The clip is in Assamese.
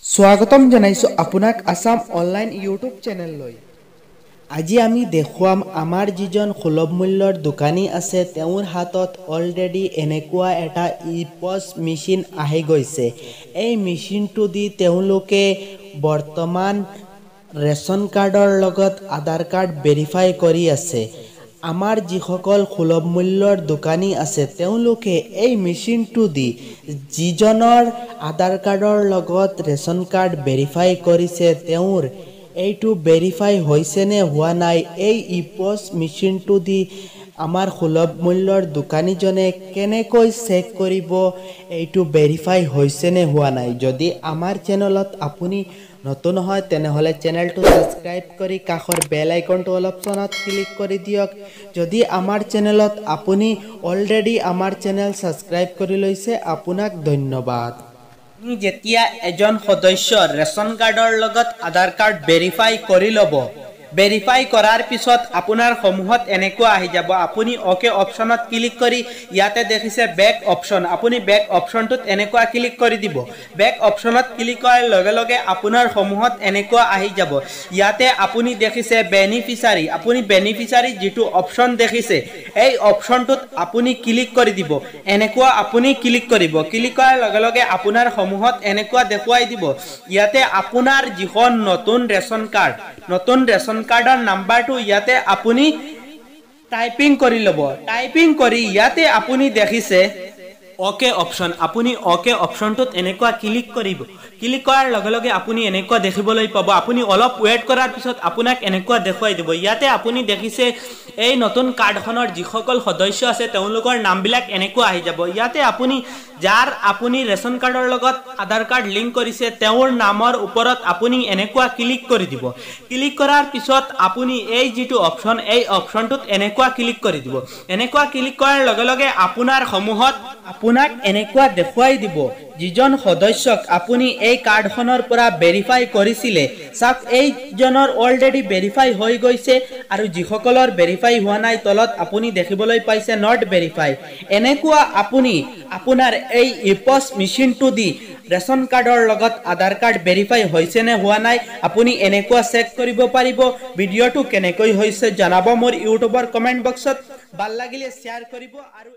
স্বাগতম জানাইছো আপোনাক আসাম অনলাইন ইউটিউব চেনেললৈ। আজি আমি দেখুৱাম আমাৰ যিজন সুলভ মূল্যৰ দোকানী আছে তেওঁৰ হাতত অলৰেডি এনেকুৱা এটা ই-পছ মেচিন আহি গৈছে। এই মেচিনটো দি তেওঁলোকে বৰ্তমান ৰেচন কাৰ্ডৰ লগত আধাৰ কাৰ্ড ভেৰিফাই কৰি আছে। আমাৰ যিসকল সুলভ মূল্যৰ দোকানী আছে তেওঁলোকে এই মেচিনটো দি যিজনৰ আধাৰ কাৰ্ডৰ লগত ৰেচন কাৰ্ড ভেৰিফাই কৰিছে তেওঁৰ এইটো ভেৰিফাই হৈছে নে হোৱা নাই, এই ই-পছ মেচিনটো দি আমাৰ সুলভ মূল্যৰ দোকানীজনে কেনেকৈ চেক কৰিব এইটো ভেৰিফাই হৈছে নে হোৱা নাই। যদি আমাৰ চেনেলত আপুনি নতুন হয় তেনেহলে চেনেলটো সাবস্ক্ৰাইব কৰি কাষৰ বেল আইকনটো অপচনত ক্লিক কৰি দিয়ক। যদি আমাৰ চেনেলত আপুনি অলৰেডি আমাৰ চেনেল সাবস্ক্ৰাইব কৰি লৈছে আপোনাক ধন্যবাদ। যেতিয়া এজন সদস্য ৰেচন কাৰ্ডৰ লগত আধাৰ কাৰ্ড ভেৰিফাই কৰি ল'ব, ভেৰিফাই কৰাৰ পিছত আপোনাৰ সমূহত এনেকুৱা আহি যাব। আপুনি ওকে অপচনত ক্লিক কৰি ইয়াতে দেখিছে বেক অপচন, আপুনি বেক অপচনটোত এনেকুৱা ক্লিক কৰি দিব। বেক অপচনত ক্লিক কৰাৰ লগে লগে আপোনাৰ সমূহত এনেকুৱা আহি যাব। ইয়াতে আপুনি দেখিছে বেনিফিচাৰী, আপুনি বেনিফিচাৰী যিটো অপচন দেখিছে এই অপচনটোত আপুনি ক্লিক কৰি দিব। এনেকুৱা আপুনি ক্লিক কৰিব, ক্লিক কৰাৰ লগে লগে আপোনাৰ সমূহত এনেকুৱা দেখুৱাই দিব। ইয়াতে আপোনাৰ যিখন নতুন ৰেচন কাৰ্ডৰ নাম্বাৰটো ইয়াতে আপুনি টাইপিং কৰি ল'ব। টাইপিং কৰি ইয়াতে আপুনি দেখিছে ওকে অপচন, আপুনি ওকে অপচনটোত এনেকুৱা ক্লিক কৰিব। ক্লিক কৰাৰ লগে লগে আপুনি এনেকুৱা দেখিবলৈ পাব। আপুনি অলপ ৱেইট কৰাৰ পিছত আপোনাক এনেকুৱা দেখুৱাই দিব। ইয়াতে আপুনি দেখিছে এই নতুন কাৰ্ডখনৰ যিসকল সদস্য আছে তেওঁলোকৰ নামবিলাক এনেকুৱা আহি যাব। ইয়াতে আপুনি যাৰ আপুনি ৰেচন কাৰ্ডৰ লগত আধাৰ কাৰ্ড লিংক কৰিছে তেওঁৰ নামৰ ওপৰত আপুনি এনেকুৱা ক্লিক কৰি দিব। ক্লিক কৰাৰ পিছত আপুনি এই যিটো অপচন এই অপচনটোত এনেকুৱা ক্লিক কৰি দিব। এনেকুৱা ক্লিক কৰাৰ লগে লগে আপোনাৰ সমূহত আপোনাক এনেকুৱা দেখুৱাই দিব যিজন সদস্যক আপুনি এই কাৰ্ডখনৰ পৰা ভেৰিফাই কৰিছিলে চাওক এইজনৰ অলৰেডি ভেৰিফাই হৈ গৈছে আৰু যিসকলৰ ভেৰিফাই হোৱা নাই তলত আপুনি দেখিবলৈ পাইছে নট ভেৰিফাই। এনেকুৱা আপুনি আপোনাৰ এই ই-পছ মেচিনটো দি ৰেচন কাৰ্ডৰ লগত আধাৰ কাৰ্ড ভেৰিফাই হৈছে নে হোৱা নাই আপুনি এনেকুৱা চেক কৰিব পাৰিব। ভিডিঅ'টো কেনেকৈ হৈছে জনাব মোৰ ইউটিউবৰ কমেণ্ট বক্সত। ভাল লাগিলে শ্বেয়াৰ কৰিব আৰু